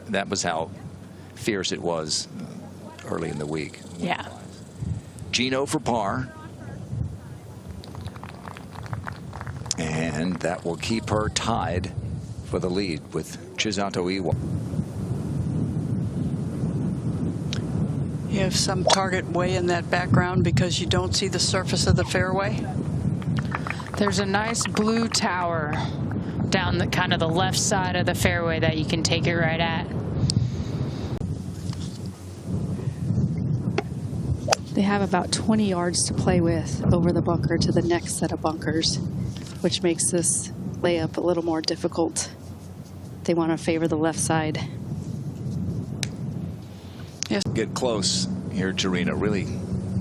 that was how fierce it was early in the week. Yeah. Gino for par. And that will keep her tied for the lead with Chisato Iwata. You have some target way in that background because you don't see the surface of the fairway. There's a nice blue tower down the kind of the left side of the fairway that you can take it right at. They have about 20 yards to play with over the bunker to the next set of bunkers, which makes this layup a little more difficult. They want to favor the left side. Yes. Get close here, Jarena, really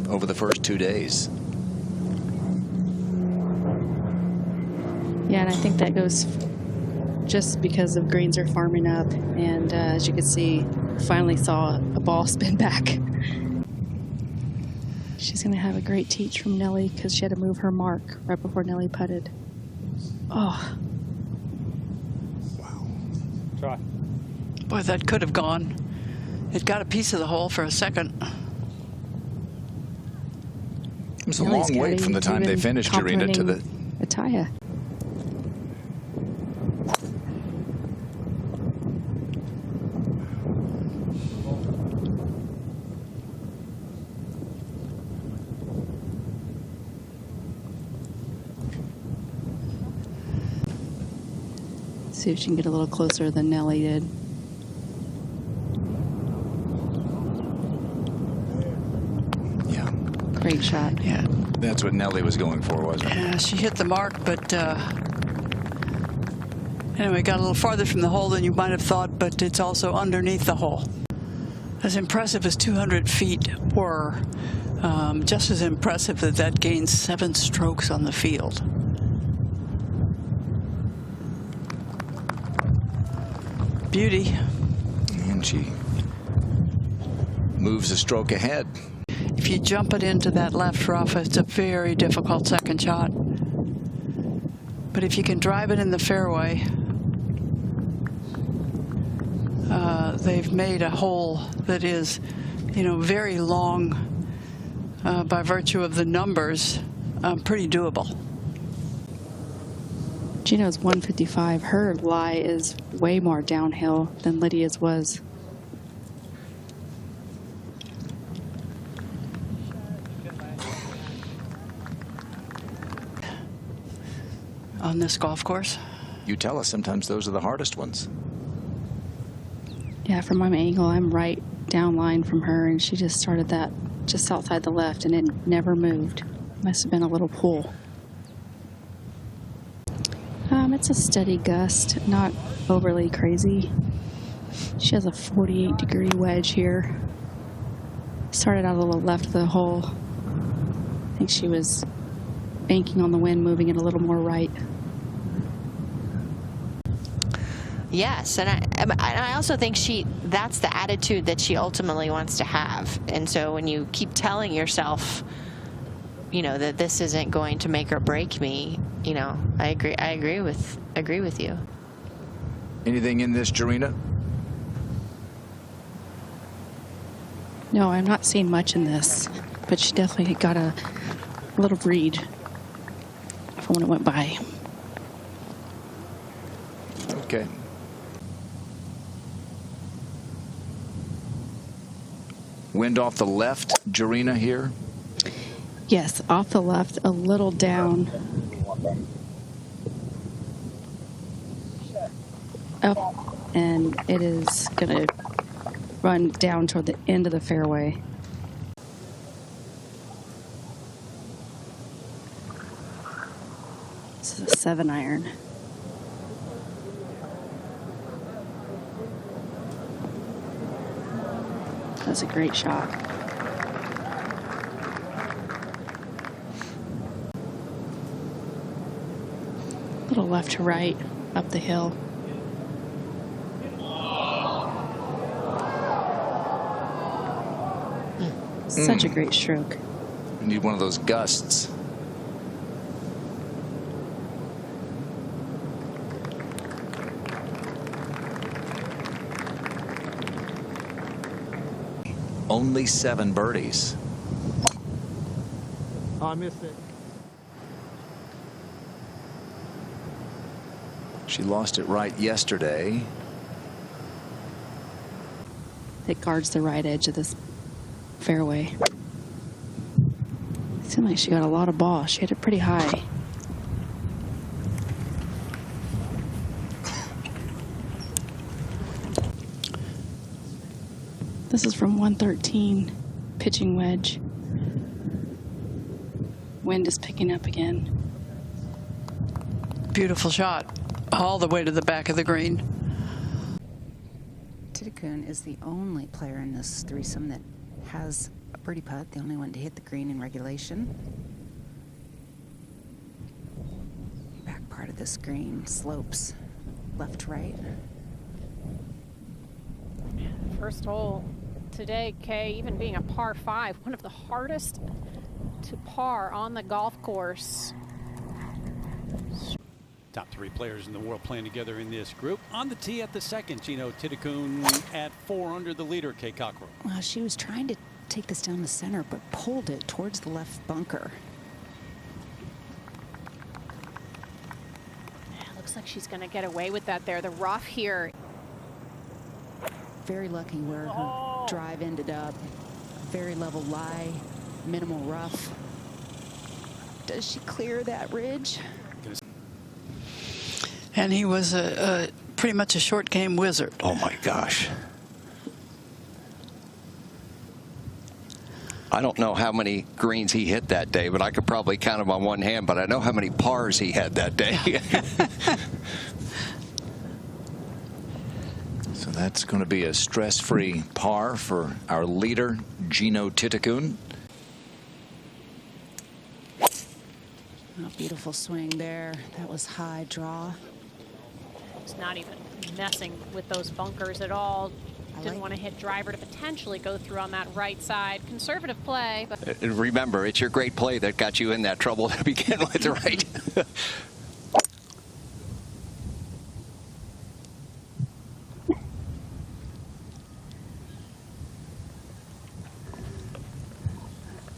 over the first 2 days. Yeah, and I think that goes just because of greens are farming up, and as you can see, finally saw a ball spin back. She's going to have a great teach from Nelly because she had to move her mark right before Nelly putted. Oh. Wow. Try. Boy, that could have gone. It got a piece of the hole for a second. It was a long wait from the time they finished, Jarena, to the Atthaya. See if she can get a little closer than Nelly did. Yeah. Great shot. Yeah. That's what Nelly was going for, wasn't it? Yeah, she hit the mark, but anyway, got a little farther from the hole than you might have thought, but it's also underneath the hole. As impressive as 200 feet were, just as impressive that gains 7 strokes on the field. Beauty. And she moves a stroke ahead. If you jump it into that left rough, it's a very difficult second shot. But if you can drive it in the fairway, they've made a hole that is, you know, very long by virtue of the numbers, pretty doable. Gino's 155. Her lie is way more downhill than Lydia's was. On this golf course? You tell us, sometimes those are the hardest ones. Yeah, from my angle, I'm right down line from her, and she just started that just outside the left, and it never moved. Must have been a little pull. It's a steady gust, not overly crazy. She has a 48-degree wedge here. Started out a little left of the hole. I think she was banking on the wind, moving it a little more right. Yes, and I also think that's the attitude that she ultimately wants to have. And so when you keep telling yourself, you know, that this isn't going to make or break me, you know, I agree with you. Anything in this, Jarena? No, I'm not seeing much in this, but she definitely got a little read from when it went by. Okay. Wind off the left, Jarena, here. Yes, off the left, a little down. Up, and it is going to run down toward the end of the fairway. This is a 7-iron. That's a great shot. A little left to right, up the hill. Such a great stroke. You need one of those gusts. only 7 birdies. Oh, I missed it. She lost it right yesterday. It guards the right edge of this fairway. It seemed like she got a lot of ball. She hit it pretty high. This is from 113, pitching wedge. Wind is picking up again. Beautiful shot, all the way to the back of the green. Thitikul is the only player in this threesome that has a birdie putt, the only one to hit the green in regulation. Back part of this green slopes left to right. First hole today, Kay, even being a par 5, one of the hardest to par on the golf course. Top 3 players in the world playing together in this group. On the tee at the second, Gino Thitikul at 4 under the leader, Kay Cockrell. Well, she was trying to take this down the center, but pulled it towards the left bunker. Looks like she's going to get away with that there. The rough here. Very lucky where her drive ended up. Very level lie, minimal rough. Does she clear that ridge? And he was pretty much a short game wizard. Oh my gosh. I don't know how many greens he hit that day, but I could probably count them on one hand, but I know how many pars he had that day. So that's going to be a stress-free par for our leader, Gino Thitikul. Oh, beautiful swing there. That was high draw. It's not even messing with those bunkers at all. Didn't want to hit driver to potentially go through on that right side. Conservative play. But Remember, it's your great play that got you in that trouble to begin with, right?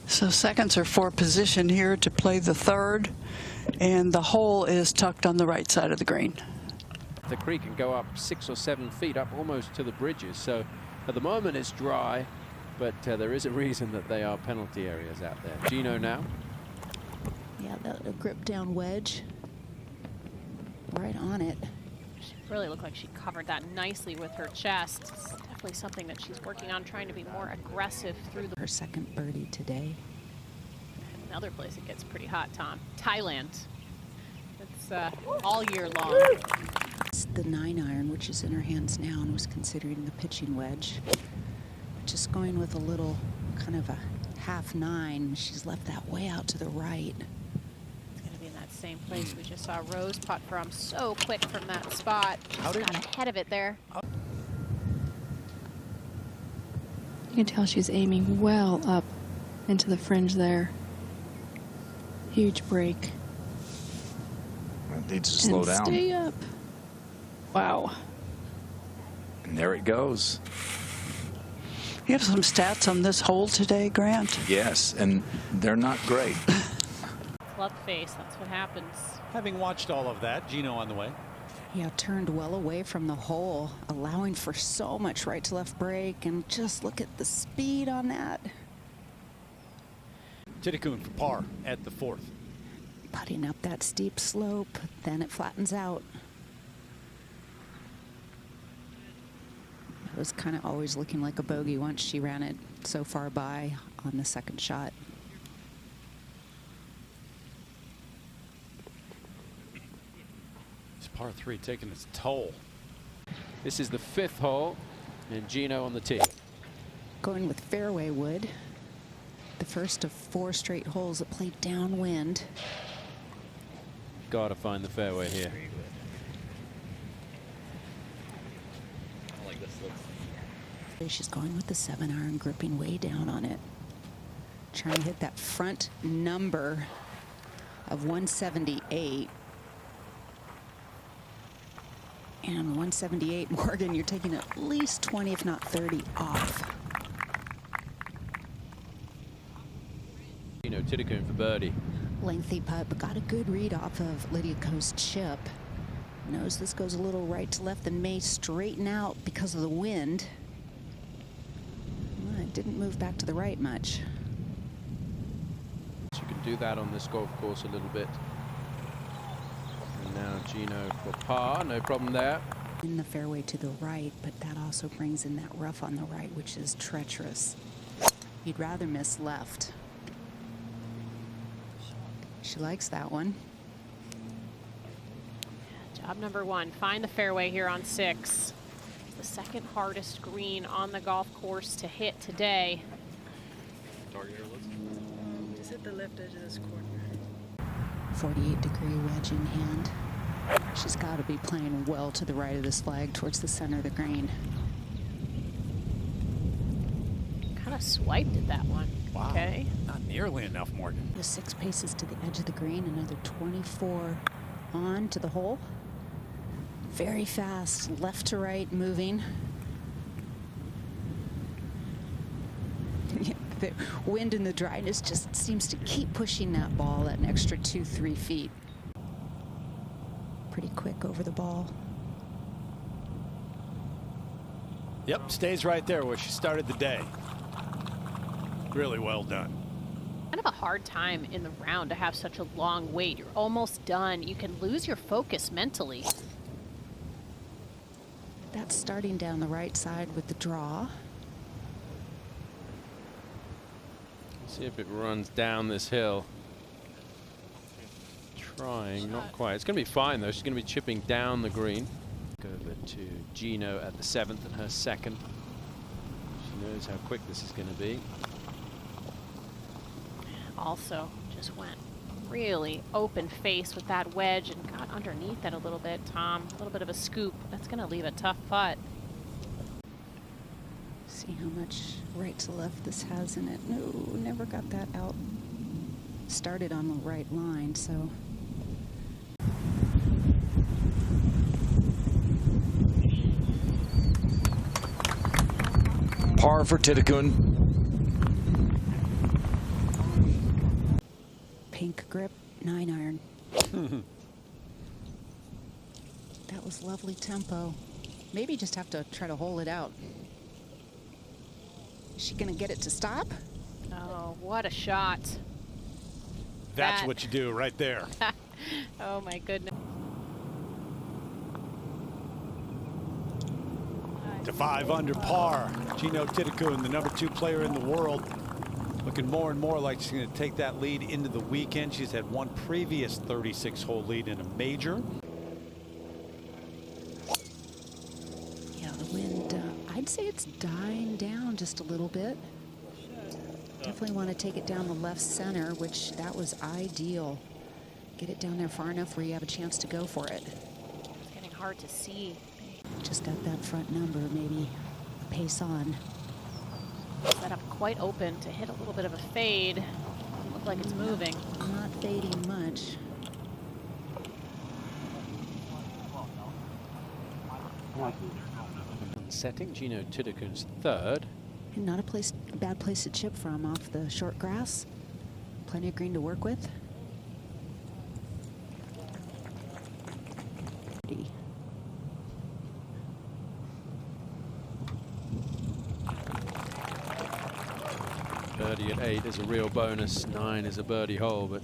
So seconds are for position here to play the third, and the hole is tucked on the right side of the green. The creek can go up 6 or 7 feet up almost to the bridges. So at the moment it's dry, but there is a reason that they are penalty areas out there. Gino now. Yeah, that grip down wedge. Right on it. she really looked like she covered that nicely with her chest. It's definitely something that she's working on, trying to be more aggressive through the... Her second birdie today. Another place it gets pretty hot, Tom. Thailand. It's all year long. It's the 9-iron, which is in her hands now and was considering the pitching wedge. Just going with a little kind of a half 9. She's left that way out to the right. It's going to be in that same place we just saw Rose putt from. So quick from that spot. Just got ahead of it there. You can tell she's aiming well up into the fringe there. Huge break. It needs to slow down. Stay up. Wow. And there it goes. You have some stats on this hole today, Grant? Yes, and they're not great. Club face, that's what happens. Having watched all of that, Gino on the way. Yeah, turned well away from the hole, allowing for so much right to left break, and just look at the speed on that. Thitikul for par at the 4th. Putting up that steep slope, then it flattens out. It was kind of always looking like a bogey once she ran it so far by on the second shot. It's par 3 taking its toll. This is the 5th hole, and Gino on the tee. Going with fairway wood. The first of 4 straight holes that played downwind. Got to find the fairway here. She's going with the 7-iron, gripping way down on it. Trying to hit that front number of 178. And 178, Morgan, you're taking at least 20, if not 30, off. Thitikul for birdie. Lengthy putt, but got a good read off of Lydia Ko's chip. Knows this goes a little right to left and may straighten out because of the wind. Well, it didn't move back to the right much. So you can do that on this golf course a little bit. And now Gino for par, no problem there. In the fairway to the right, but that also brings in that rough on the right, which is treacherous. You'd rather miss left. She likes that one. Job number one, find the fairway here on 6. It's the second hardest green on the golf course to hit today. Just hit the left edge of this corner. 48-degree wedge in hand. She's got to be playing well to the right of this flag towards the center of the green. Kind of swiped at that one. Wow. Okay. Not nearly enough, Morgan. With 6 paces to the edge of the green, another 24 on to the hole. Very fast, left to right moving. The wind and the dryness just seems to keep pushing that ball that an extra 2-3 feet. Pretty quick over the ball. Yep, stays right there where she started the day. Really well done. Kind of a hard time in the round to have such a long wait. You're almost done. You can lose your focus mentally. That's starting down the right side with the draw. See if it runs down this hill. Trying, not quite. It's going to be fine though. She's going to be chipping down the green. Over to Gino at the 7th and her second. She knows how quick this is going to be. Also just went really open face with that wedge and got underneath it a little bit, Tom. A little bit of a scoop. That's going to leave a tough putt. See how much right to left this has in it. No, never got that out. Started on the right line, so. Par for Thitikul. Pink grip, 9-iron. That was lovely tempo. Maybe just have to try to hole it out. Is she gonna get it to stop? Oh, what a shot. That's what you do right there. Oh my goodness. To 5 under par. Gino Thitikul, the number 2 player in the world, looking more and more like she's going to take that lead into the weekend. She's had one previous 36-hole lead in a major. Yeah, the wind, I'd say it's dying down just a little bit. Definitely want to take it down the left center, which that was ideal. Get it down there far enough where you have a chance to go for it. It's getting hard to see. Just at that front number, maybe a pace on. Set up quite open to hit a little bit of a fade. Doesn't look like it's moving. Not fading much. Setting Gino Thitikul's 3rd. And not a bad place to chip from off the short grass. Plenty of green to work with. Birdie at 8 is a real bonus. 9 is a birdie hole, but